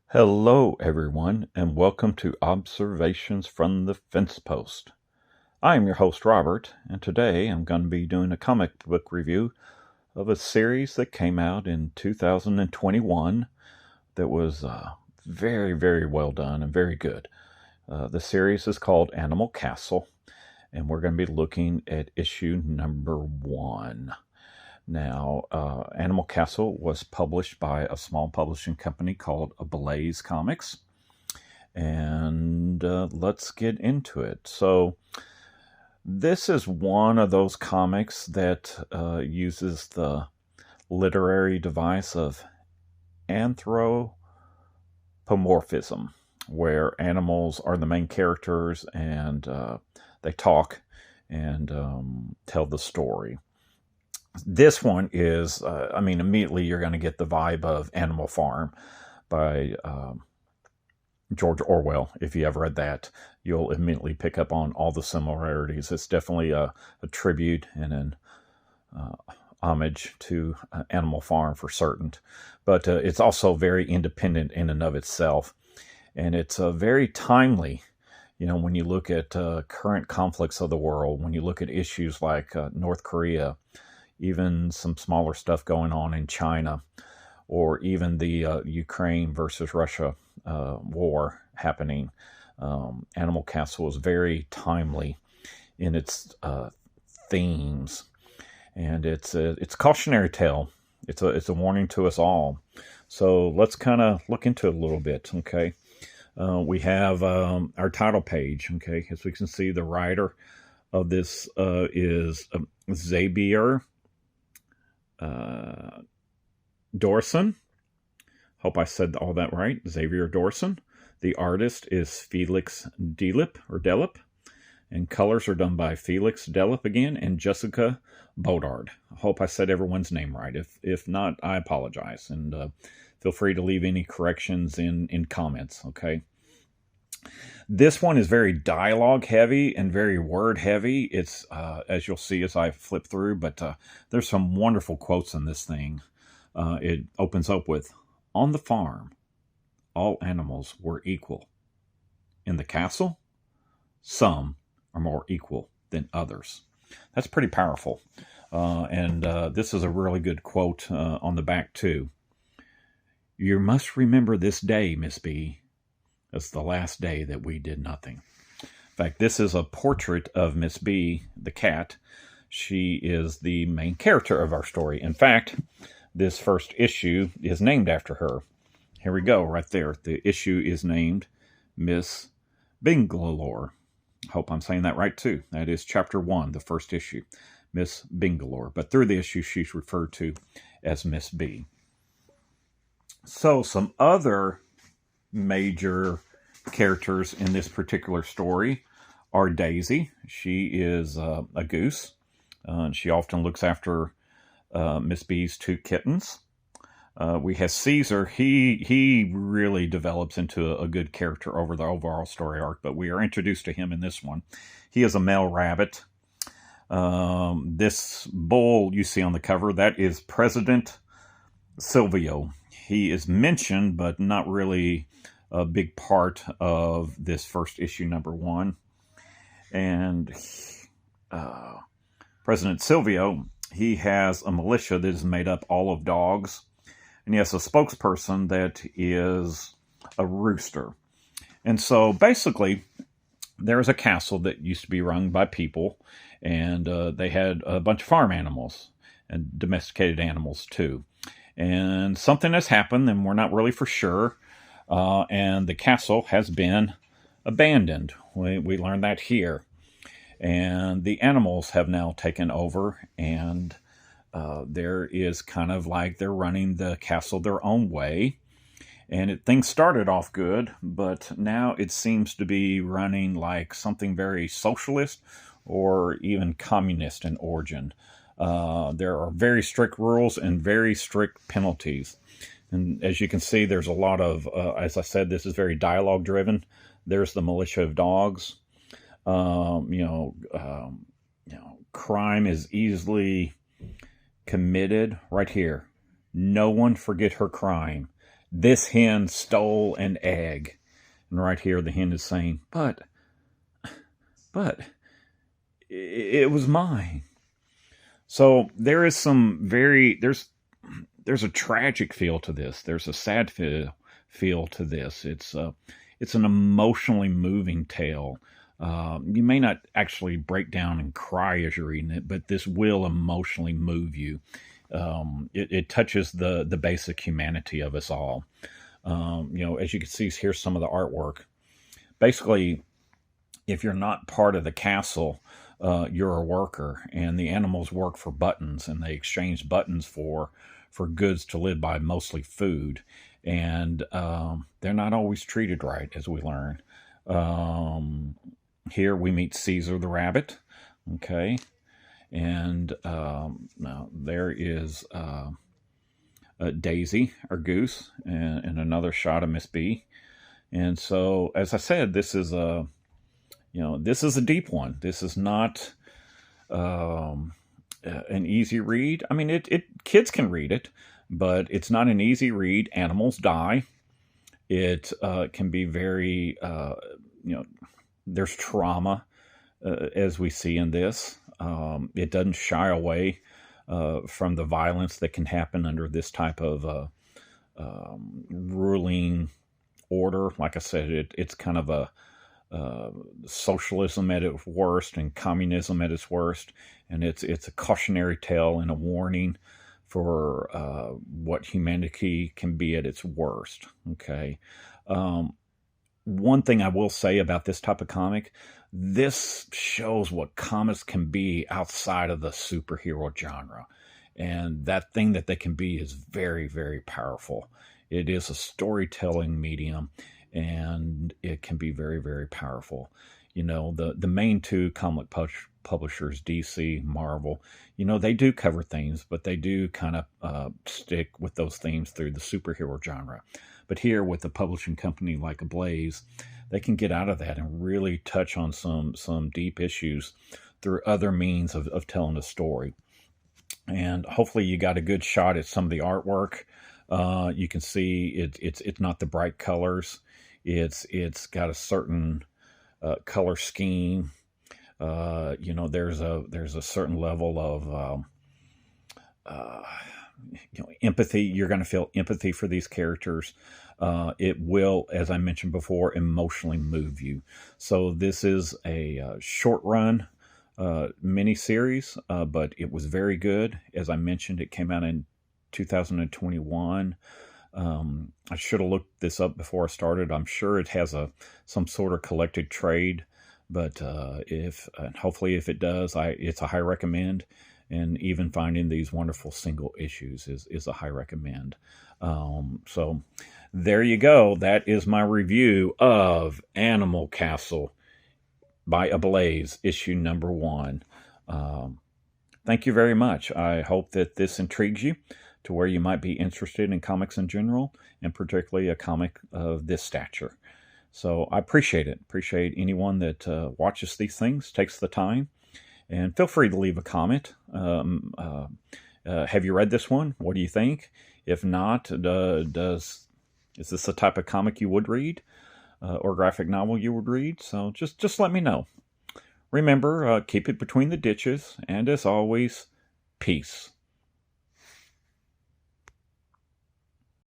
Hello, everyone, and welcome to Observations from the Fence Post. I am your host, Robert, and today I'm going to be doing a comic book review of a series that came out in 2021 that was very, very well done and very good. The series is called Animal Castle, and we're going to be looking at issue number 1. Now, Animal Castle was published by a small publishing company called Blaze Comics. And let's get into it. So, this is one of those comics that uses the literary device of anthropomorphism, where animals are the main characters and they talk and tell the story. This one is, immediately you're going to get the vibe of Animal Farm by George Orwell. If you ever read that, you'll immediately pick up on all the similarities. It's definitely a tribute and an homage to Animal Farm for certain. But it's also very independent in and of itself. And it's very timely. You know, when you look at current conflicts of the world, when you look at issues like North Korea, even some smaller stuff going on in China, or even the Ukraine versus Russia war happening, Animal Castle is very timely in its themes, and it's a cautionary tale. It's a warning to us all. So let's kind of look into it a little bit. Okay, we have our title page. Okay, as we can see, the writer of this is Xavier Dorson. Hope I said all that right. Xavier Dorson. The artist is Felix Delip, and colors are done by Felix Delip again and Jessica Bodard. I hope I said everyone's name right. If not, I apologize, and feel free to leave any corrections in comments. Okay. This one is very dialogue heavy and very word heavy. It's as you'll see as I flip through, but there's some wonderful quotes in this thing. It opens up with, "On the farm, all animals were equal. In the castle, some are more equal than others." That's pretty powerful. And this is a really good quote on the back, too. "You must remember this day, Miss B, as the last day that we did nothing." In fact, this is a portrait of Miss B, the cat. She is the main character of our story. In fact, this first issue is named after her. Here we go, right there. The issue is named Miss Bingalore. Hope I'm saying that right, too. That is chapter 1, the first issue, Miss Bingalore. But through the issue, she's referred to as Miss B. So some other major characters in this particular story are Daisy. She is a goose. And she often looks after Miss B's 2 kittens. We have Caesar. He really develops into a good character over the overall story arc, but we are introduced to him in this one. He is a male rabbit. This bull you see on the cover, that is President Silvio. He is mentioned, but not really a big part of this first issue, number 1. And President Silvio, he has a militia that is made up all of dogs. And he has a spokesperson that is a rooster. And so basically, there is a castle that used to be run by people, and they had a bunch of farm animals and domesticated animals too. And something has happened, and we're not really for sure. And the castle has been abandoned. We learned that here. And the animals have now taken over, and there is kind of like they're running the castle their own way. And things started off good, but now it seems to be running like something very socialist or even communist in origin. There are very strict rules and very strict penalties. And as you can see, there's a lot of, as I said, this is very dialogue driven. There's the militia of dogs. Crime is easily committed right here. No one forget her crime. this hen stole an egg. And right here, the hen is saying, but it was mine. So there is there's a tragic feel to this. There's a sad feel to this. It's an emotionally moving tale. You may not actually break down and cry as you're reading it, but this will emotionally move you. It touches the basic humanity of us all. As you can see, here's some of the artwork. Basically, if you're not part of the castle, you're a worker, and the animals work for buttons, and they exchange buttons for goods to live by, mostly food. And they're not always treated right, as we learn. Here we meet Caesar the rabbit. Okay. And now there is Daisy, our goose, and another shot of Miss B. And so, as I said, this is a deep one. This is not an easy read. I mean, kids can read it, but it's not an easy read. Animals die. It can be very, there's trauma, as we see in this. It doesn't shy away from the violence that can happen under this type of ruling order. Like I said, it's kind of a socialism at its worst and communism at its worst, and it's a cautionary tale and a warning for what humanity can be at its worst. Okay. One thing I will say about this type of comic, this shows what comics can be outside of the superhero genre. And that thing that they can be is very, very powerful. It is a storytelling medium, and it can be very, very powerful. The main two comic publishers, DC, Marvel, they do cover themes, but they do kind of stick with those themes through the superhero genre. But here, with a publishing company like Ablaze, they can get out of that and really touch on some deep issues through other means of telling a story. And hopefully you got a good shot at some of the artwork. You can see it's not the bright colors. It's got a certain color scheme. There's a certain level of empathy. You're going to feel empathy for these characters. It will, as I mentioned before, emotionally move you. So this is a short run mini-series, but it was very good. As I mentioned, it came out in 2021. I should have looked this up before I started. I'm sure it has some sort of collected trade, but hopefully if it does, it's a high recommend. And even finding these wonderful single issues is a high recommend. So there you go. That is my review of Animal Castle by Ablaze, issue number 1. Thank you very much. I hope that this intrigues you to where you might be interested in comics in general, and particularly a comic of this stature. So I appreciate it. Appreciate anyone that watches these things, takes the time, and feel free to leave a comment. Have you read this one? What do you think? If not, is this the type of comic you would read, or graphic novel you would read? So just let me know. Remember, keep it between the ditches, and as always, peace.